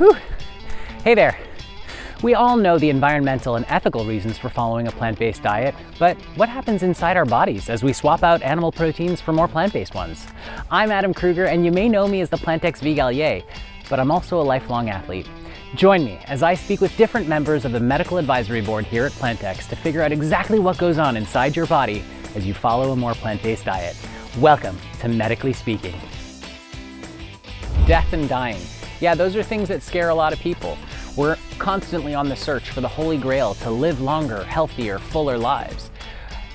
Whew. Hey there. We all know the environmental and ethical reasons for following a plant-based diet, but what happens inside our bodies as we swap out animal proteins for more plant-based ones? I'm Adam Kruger, and you may know me as the PlantX Vegalier, but I'm also a lifelong athlete. Join me as I speak with different members of the medical advisory board here at PlantX to figure out exactly what goes on inside your body as you follow a more plant-based diet. Welcome to Medically Speaking. Death and dying. Yeah, those are things that scare a lot of people. We're constantly on the search for the holy grail to live longer, healthier, fuller lives.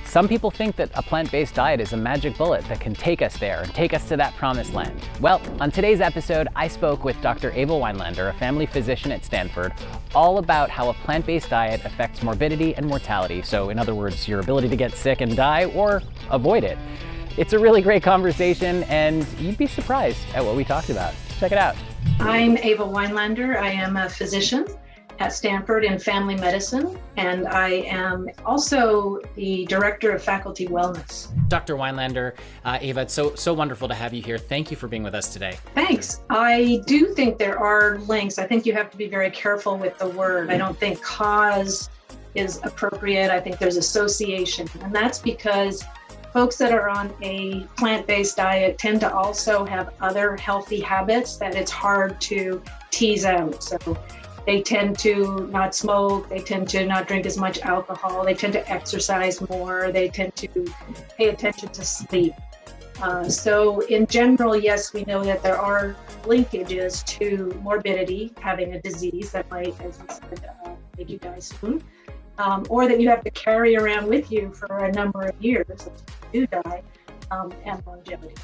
Some people think that a plant-based diet is a magic bullet that can take us there and take us to that promised land. Well, on today's episode, I spoke with Dr. Eva Weinlander, a family physician at Stanford, all about how a plant-based diet affects morbidity and mortality. So in other words, your ability to get sick and die or avoid it. It's a really great conversation, and you'd be surprised at what we talked about. Check it out. I'm Eva Weinlander. I am a physician at Stanford in family medicine, and I am also the director of faculty wellness. Dr. Weinlander, Eva, it's so wonderful to have you here. Thank you for being with us today. Thanks. I do think there are links. I think you have to be very careful with the word. I don't think cause is appropriate. I think there's association, and that's because folks that are on a plant-based diet tend to also have other healthy habits that it's hard to tease out. So they tend to not smoke, they tend to not drink as much alcohol, they tend to exercise more, they tend to pay attention to sleep. So in general, yes, we know that there are linkages to morbidity, having a disease that might, as you said, make you die soon. Or that you have to carry around with you for a number of years as you do die, and longevity.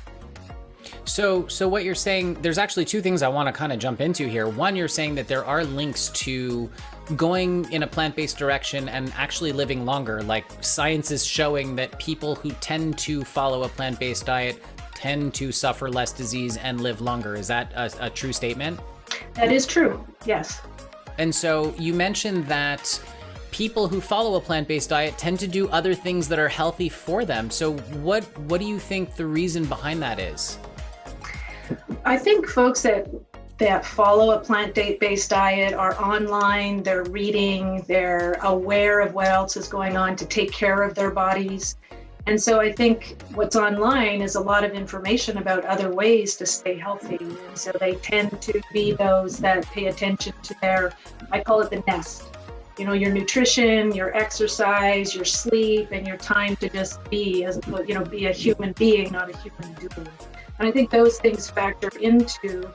So what you're saying, there's actually two things I want to kind of jump into here. One, you're saying that there are links to going in a plant-based direction and actually living longer. Like science is showing that people who tend to follow a plant-based diet tend to suffer less disease and live longer. Is that a true statement? That is true, yes. And so you mentioned that people who follow a plant-based diet tend to do other things that are healthy for them. So what do you think the reason behind that is? I think folks that follow a plant-based diet are online, they're reading, they're aware of what else is going on to take care of their bodies. And so I think what's online is a lot of information about other ways to stay healthy. And so they tend to be those that pay attention to their, I call it the nest. You know, your nutrition, your exercise, your sleep, and your time to just be, as be a human being, not a human doing. And I think those things factor into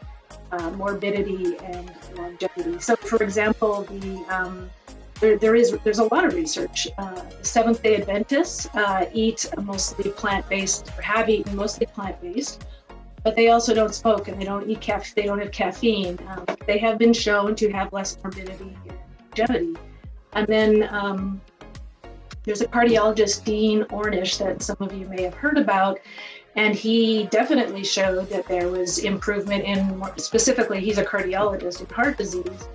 morbidity and longevity. So, for example, there's a lot of research. Seventh-day Adventists eat mostly plant-based, or have eaten mostly plant-based, but they also don't smoke and they don't eat they don't have caffeine. They have been shown to have less morbidity and longevity. And then there's a cardiologist, Dean Ornish, that some of you may have heard about, and he definitely showed that there was improvement in, specifically, he's a cardiologist in heart disease,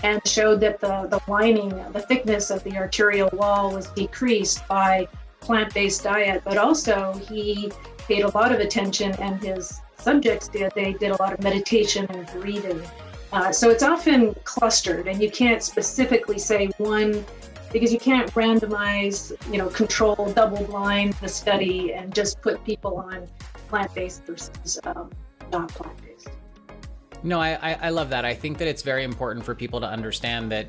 and showed that the lining, the thickness of the arterial wall was decreased by plant-based diet, but also he paid a lot of attention, and his subjects they did a lot of meditation and breathing. So it's often clustered, and you can't specifically say one, because you can't randomize, control, double-blind the study and just put people on plant-based versus not plant-based. No, I love that. I think that it's very important for people to understand that,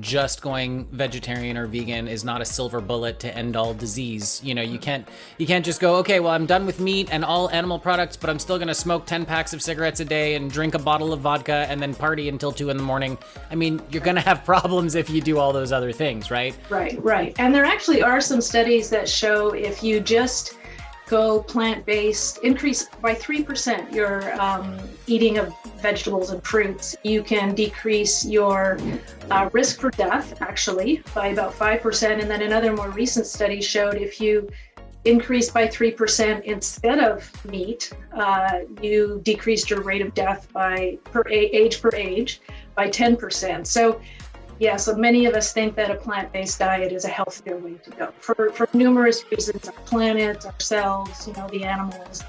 just going vegetarian or vegan is not a silver bullet to end all disease. You can't just go, okay, well, I'm done with meat and all animal products, but I'm still going to smoke 10 packs of cigarettes a day and drink a bottle of vodka and then party until 2 a.m. I mean, you're going to have problems if you do all those other things, right? Right. And there actually are some studies that show if you just go plant-based, increase by 3% your eating of vegetables and fruits, you can decrease your risk for death, actually, by about 5%. And then another more recent study showed if you increase by 3% instead of meat, you decreased your rate of death per age by 10%. So many of us think that a plant-based diet is a healthier way to go for numerous reasons: our planet, ourselves, the animals.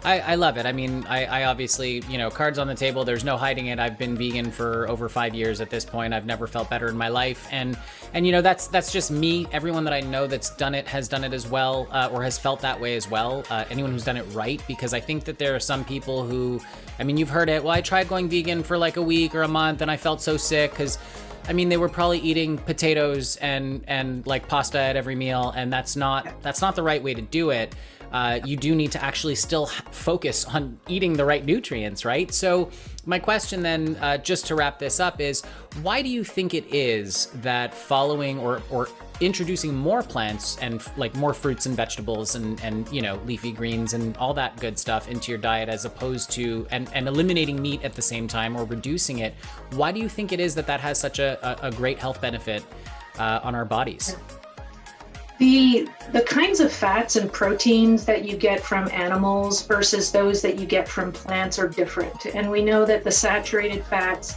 I love it. I mean, I obviously, cards on the table, there's no hiding it. I've been vegan for over 5 years at this point. I've never felt better in my life. And that's just me. Everyone that I know that's done it has done it as well, or has felt that way as well. Anyone who's done it right, because I think that there are some people who, I mean, you've heard it. Well, I tried going vegan for like a week or a month and I felt so sick because they were probably eating potatoes and like pasta at every meal. And that's not the right way to do it. You do need to actually still focus on eating the right nutrients, right? So my question then, just to wrap this up, is why do you think it is that following or introducing more plants and like more fruits and vegetables and leafy greens and all that good stuff into your diet, as opposed to and eliminating meat at the same time or reducing it, why do you think it is that has such a great health benefit on our bodies? The kinds of fats and proteins that you get from animals versus those that you get from plants are different. And we know that the saturated fats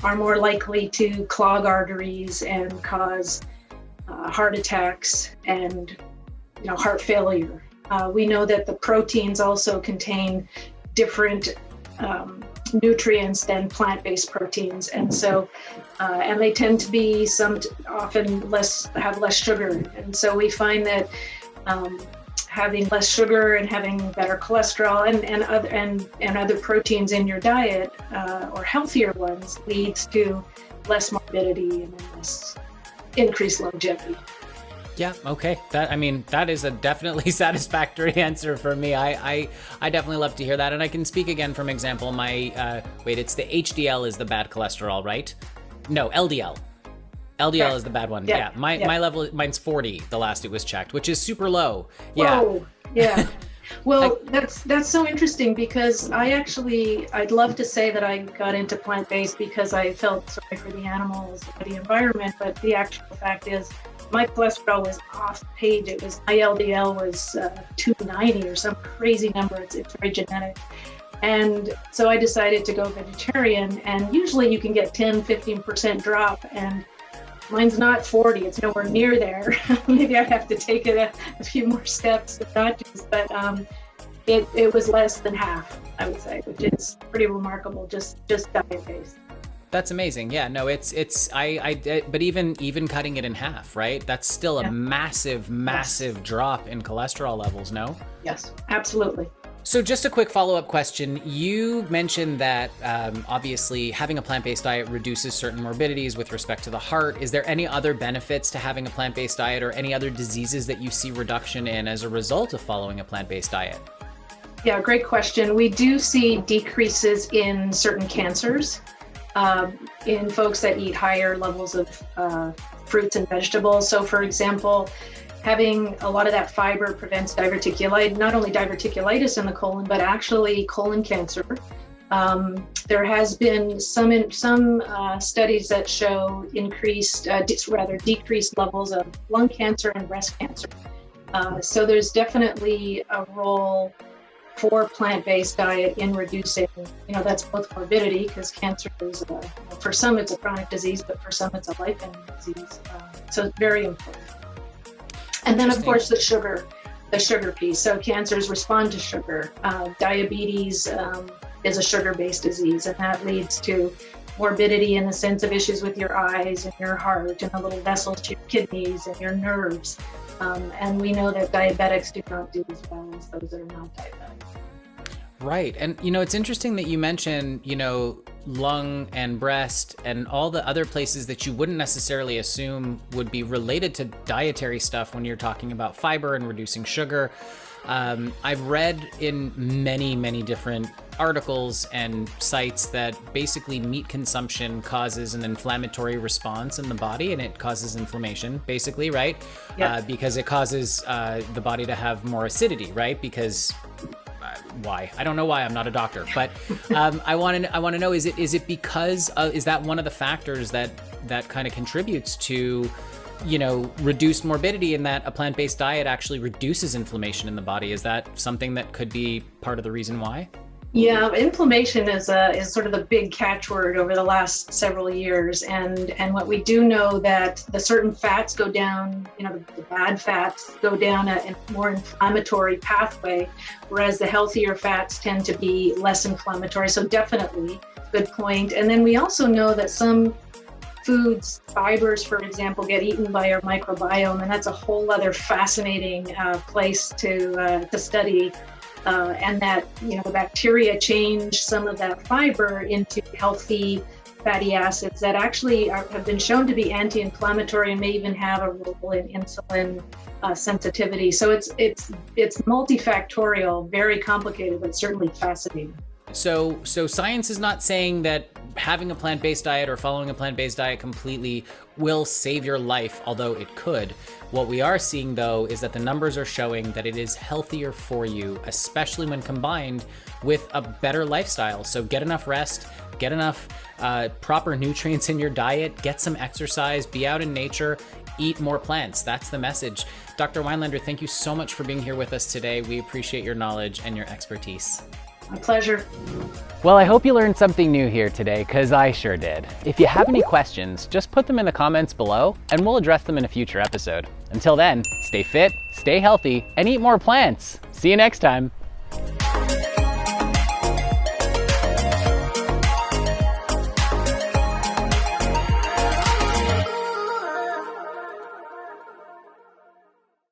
are more likely to clog arteries and cause heart attacks and heart failure. We know that the proteins also contain different nutrients than plant-based proteins, and so and they tend to be often have less sugar, and so we find that having less sugar and having better cholesterol and other proteins in your diet, or healthier ones, leads to less morbidity and less increased longevity. Yeah. Okay. That is a definitely satisfactory answer for me. I definitely love to hear that. And I can speak again from example. It's the HDL is the bad cholesterol, right? No, LDL. LDL is the bad one. Yeah. My level, mine's 40, the last it was checked, which is super low. Yeah. Whoa. Yeah. Well, that's so interesting, because I'd love to say that I got into plant-based because I felt sorry for the animals or the environment, but the actual fact is my cholesterol was off page. My LDL was 290 or some crazy number. It's very genetic. And so I decided to go vegetarian, and usually you can get 10-15% drop, and mine's not 40. It's nowhere near there. Maybe I have to take it a few more steps to notches, but it was less than half, I would say, which is pretty remarkable, just diet-based. That's amazing. Yeah, no, but even cutting it in half, right? That's still a massive drop in cholesterol levels, no? Yes, absolutely. So just a quick follow-up question. You mentioned that obviously having a plant-based diet reduces certain morbidities with respect to the heart. Is there any other benefits to having a plant-based diet, or any other diseases that you see reduction in as a result of following a plant-based diet? Yeah, great question. We do see decreases in certain cancers in folks that eat higher levels of fruits and vegetables. So for example, having a lot of that fiber prevents diverticulitis, not only diverticulitis in the colon, but actually colon cancer. There has been some studies that show decreased levels of lung cancer and breast cancer. So there's definitely a role for plant-based diet in reducing, that's both morbidity, because cancer is, for some it's a chronic disease, but for some it's a life-ending disease. So it's very important. And then of course the sugar piece. So cancers respond to sugar. Diabetes is a sugar-based disease, and that leads to morbidity in the sense of issues with your eyes and your heart and the little vessels to your kidneys and your nerves. And we know that diabetics do not do as well as those that are not diabetic. Right. And, it's interesting that you mentioned, lung and breast and all the other places that you wouldn't necessarily assume would be related to dietary stuff when you're talking about fiber and reducing sugar. I've read in many, many different articles and sites that basically meat consumption causes an inflammatory response in the body, and it causes inflammation, basically, right? Yes. Because it causes the body to have more acidity, right? Because why? I don't know why. I'm not a doctor, but I want to know, is it because is that one of the factors that kind of contributes to reduced morbidity, in that a plant-based diet actually reduces inflammation in the body? Is that something that could be part of the reason why? Yeah, inflammation is sort of the big catchword over the last several years, and what we do know that the certain fats go down, the bad fats go down a more inflammatory pathway, whereas the healthier fats tend to be less inflammatory. So definitely, good point. And then we also know that some foods, fibers, for example, get eaten by our microbiome, and that's a whole other fascinating place to study. And that the bacteria change some of that fiber into healthy fatty acids that actually have been shown to be anti-inflammatory and may even have a role in insulin sensitivity. So it's multifactorial, very complicated, but certainly fascinating. So science is not saying that having a plant-based diet or following a plant-based diet completely will save your life, although it could. What we are seeing, though, is that the numbers are showing that it is healthier for you, especially when combined with a better lifestyle. So get enough rest, get enough proper nutrients in your diet, get some exercise, be out in nature, eat more plants. That's the message. Dr. Weinlander, thank you so much for being here with us today. We appreciate your knowledge and your expertise. My pleasure. Well, I hope you learned something new here today, because I sure did. If you have any questions, just put them in the comments below, and we'll address them in a future episode. Until then, stay fit, stay healthy, and eat more plants. See you next time.